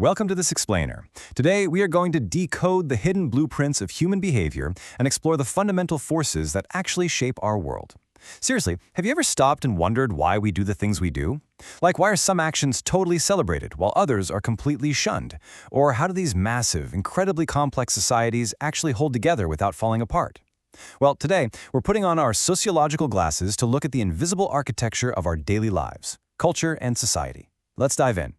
Welcome to This Explainer. Today, we are going to decode the hidden blueprints of human behavior and explore the fundamental forces that actually shape our world. Seriously, have you ever stopped and wondered why we do the things we do? Like, why are some actions totally celebrated while others are completely shunned? Or how do these massive, incredibly complex societies actually hold together without falling apart? Well, today, we're putting on our sociological glasses to look at the invisible architecture of our daily lives, culture, and society. Let's dive in.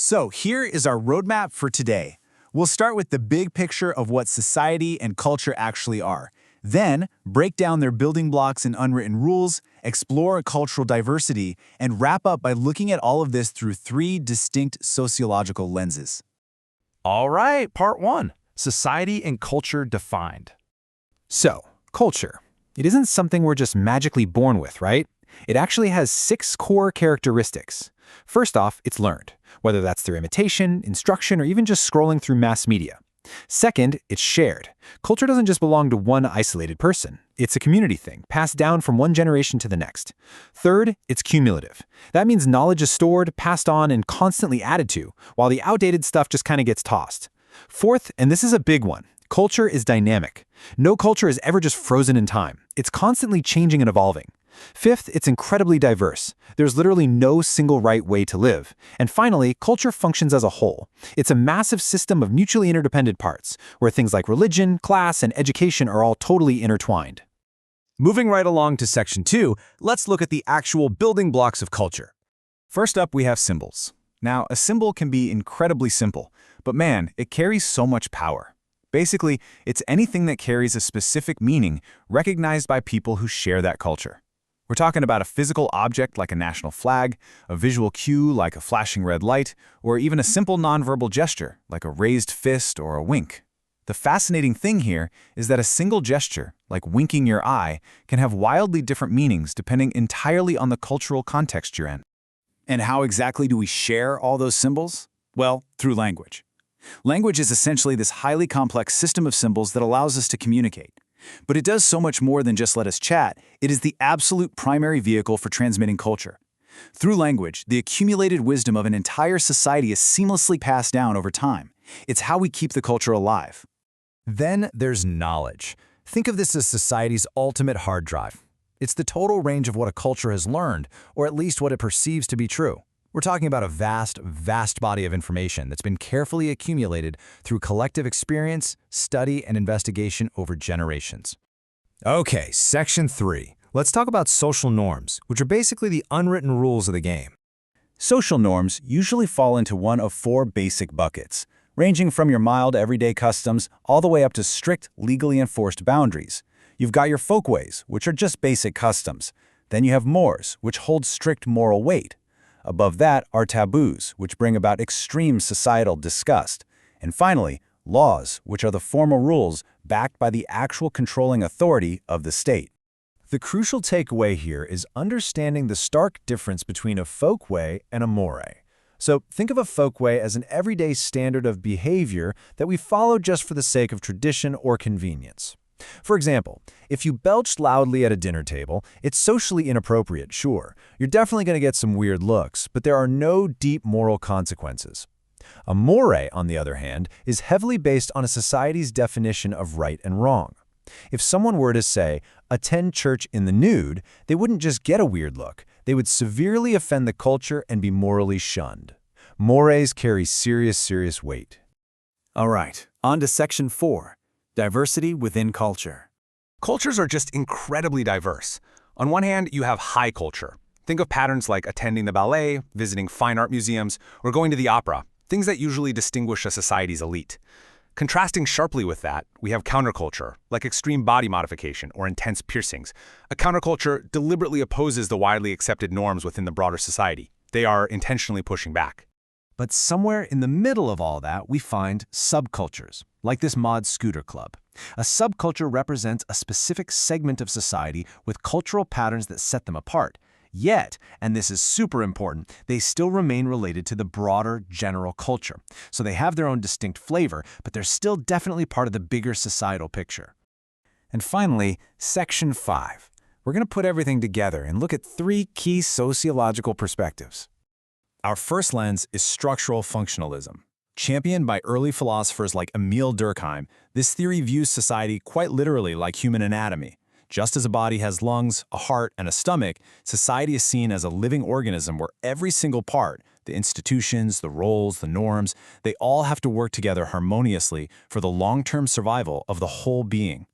So here is our roadmap for today. We'll start with the big picture of what society and culture actually are. Then, break down their building blocks and unwritten rules, explore cultural diversity, and wrap up by looking at all of this through three distinct sociological lenses. All right, part one, society and culture defined. So, culture. It isn't something we're just magically born with, right? It actually has 6 core characteristics. First off, it's learned, whether that's through imitation, instruction, or even just scrolling through mass media. Second, it's shared. Culture doesn't just belong to one isolated person. It's a community thing, passed down from one generation to the next. Third, it's cumulative. That means knowledge is stored, passed on, and constantly added to, while the outdated stuff just kind of gets tossed. Fourth, and this is a big one, culture is dynamic. No culture is ever just frozen in time. It's constantly changing and evolving. Fifth, it's incredibly diverse. There's literally no single right way to live. And finally, culture functions as a whole. It's a massive system of mutually interdependent parts, where things like religion, class, and education are all totally intertwined. Moving right along to Section 2, let's look at the actual building blocks of culture. First up, we have symbols. Now, a symbol can be incredibly simple, but man, it carries so much power. Basically, it's anything that carries a specific meaning recognized by people who share that culture. We're talking about a physical object like a national flag, a visual cue like a flashing red light, or even a simple nonverbal gesture like a raised fist or a wink. The fascinating thing here is that a single gesture, like winking your eye, can have wildly different meanings depending entirely on the cultural context you're in. And how exactly do we share all those symbols? Well, through language. Language is essentially this highly complex system of symbols that allows us to communicate. But it does so much more than just let us chat. It is the absolute primary vehicle for transmitting culture. Through language, the accumulated wisdom of an entire society is seamlessly passed down over time. It's how we keep the culture alive. Then there's knowledge. Think of this as society's ultimate hard drive. It's the total range of what a culture has learned, or at least what it perceives to be true. We're talking about a vast, vast body of information that's been carefully accumulated through collective experience, study, and investigation over generations. Okay, Section 3. Let's talk about social norms, which are basically the unwritten rules of the game. Social norms usually fall into one of 4 basic buckets, ranging from your mild everyday customs all the way up to strict, legally enforced boundaries. You've got your folkways, which are just basic customs. Then you have mores, which hold strict moral weight. Above that are taboos, which bring about extreme societal disgust. And finally, laws, which are the formal rules backed by the actual controlling authority of the state. The crucial takeaway here is understanding the stark difference between a folkway and a more. So think of a folkway as an everyday standard of behavior that we follow just for the sake of tradition or convenience. For example, if you belched loudly at a dinner table, it's socially inappropriate, sure. You're definitely going to get some weird looks, but there are no deep moral consequences. A more, on the other hand, is heavily based on a society's definition of right and wrong. If someone were to say, attend church in the nude, they wouldn't just get a weird look. They would severely offend the culture and be morally shunned. Mores carry serious weight. All right, on to Section 4. Diversity within culture. Cultures are just incredibly diverse. On one hand, you have high culture. Think of patterns like attending the ballet, visiting fine art museums, or going to the opera, things that usually distinguish a society's elite. Contrasting sharply with that, we have counterculture, like extreme body modification or intense piercings. A counterculture deliberately opposes the widely accepted norms within the broader society. They are intentionally pushing back. But somewhere in the middle of all that, we find subcultures, like this mod scooter club. A subculture represents a specific segment of society with cultural patterns that set them apart. Yet, and this is super important, they still remain related to the broader general culture. So they have their own distinct flavor, but they're still definitely part of the bigger societal picture. And finally, Section 5. We're going to put everything together and look at 3 key sociological perspectives. Our first lens is structural functionalism. Championed by early philosophers like Emil Durkheim, this theory views society quite literally like human anatomy. Just as a body has lungs, a heart, and a stomach, society is seen as a living organism where every single part, the institutions, the roles, the norms, they all have to work together harmoniously for the long-term survival of the whole being.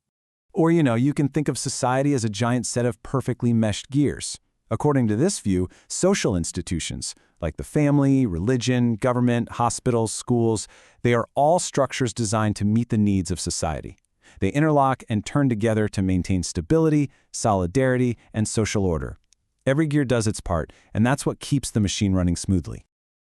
Or, you can think of society as a giant set of perfectly meshed gears. According to this view, social institutions, like the family, religion, government, hospitals, schools, they are all structures designed to meet the needs of society. They interlock and turn together to maintain stability, solidarity, and social order. Every gear does its part, and that's what keeps the machine running smoothly.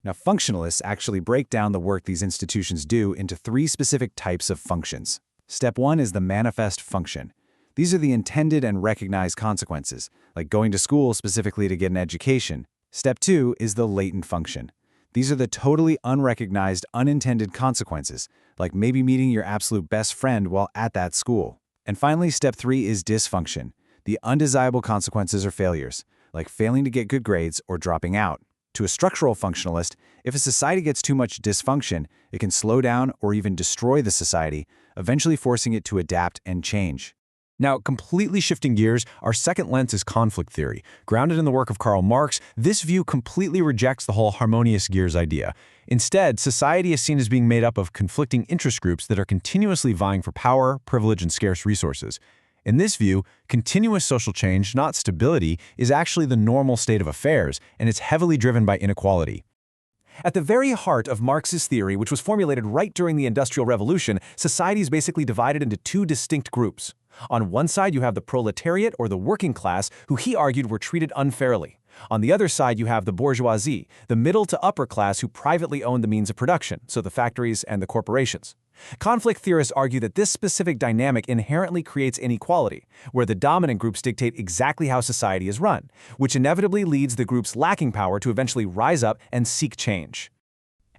Now, functionalists actually break down the work these institutions do into 3 specific types of functions. Step 1 is the manifest function. These are the intended and recognized consequences, like going to school specifically to get an education. Step 2 is the latent function. These are the totally unrecognized, unintended consequences, like maybe meeting your absolute best friend while at that school. And finally, step 3 is dysfunction, the undesirable consequences or failures, like failing to get good grades or dropping out. To a structural functionalist, if a society gets too much dysfunction, it can slow down or even destroy the society, eventually forcing it to adapt and change. Now, completely shifting gears, our second lens is conflict theory. Grounded in the work of Karl Marx, this view completely rejects the whole harmonious gears idea. Instead, society is seen as being made up of conflicting interest groups that are continuously vying for power, privilege, and scarce resources. In this view, continuous social change, not stability, is actually the normal state of affairs, and it's heavily driven by inequality. At the very heart of Marx's theory, which was formulated right during the Industrial Revolution, society is basically divided into 2 distinct groups. On one side, you have the proletariat, or the working class, who he argued were treated unfairly. On the other side, you have the bourgeoisie, the middle to upper class who privately owned the means of production, so the factories and the corporations. Conflict theorists argue that this specific dynamic inherently creates inequality, where the dominant groups dictate exactly how society is run, which inevitably leads the groups lacking power to eventually rise up and seek change.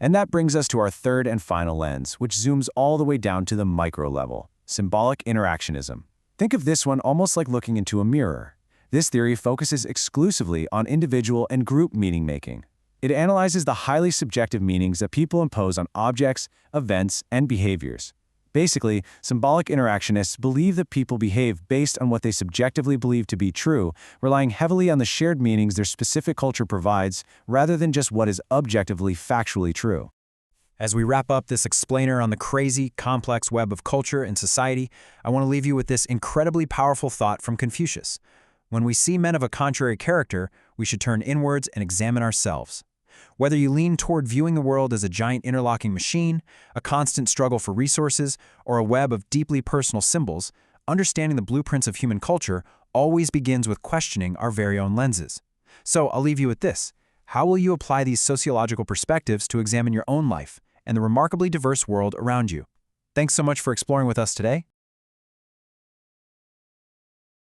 And that brings us to our third and final lens, which zooms all the way down to the micro level: symbolic interactionism. Think of this one almost like looking into a mirror. This theory focuses exclusively on individual and group meaning-making. It analyzes the highly subjective meanings that people impose on objects, events, and behaviors. Basically, symbolic interactionists believe that people behave based on what they subjectively believe to be true, relying heavily on the shared meanings their specific culture provides, rather than just what is objectively factually true. As we wrap up this explainer on the crazy, complex web of culture and society, I want to leave you with this incredibly powerful thought from Confucius. When we see men of a contrary character, we should turn inwards and examine ourselves. Whether you lean toward viewing the world as a giant interlocking machine, a constant struggle for resources, or a web of deeply personal symbols, understanding the blueprints of human culture always begins with questioning our very own lenses. So I'll leave you with this. How will you apply these sociological perspectives to examine your own life and the remarkably diverse world around you? Thanks so much for exploring with us today.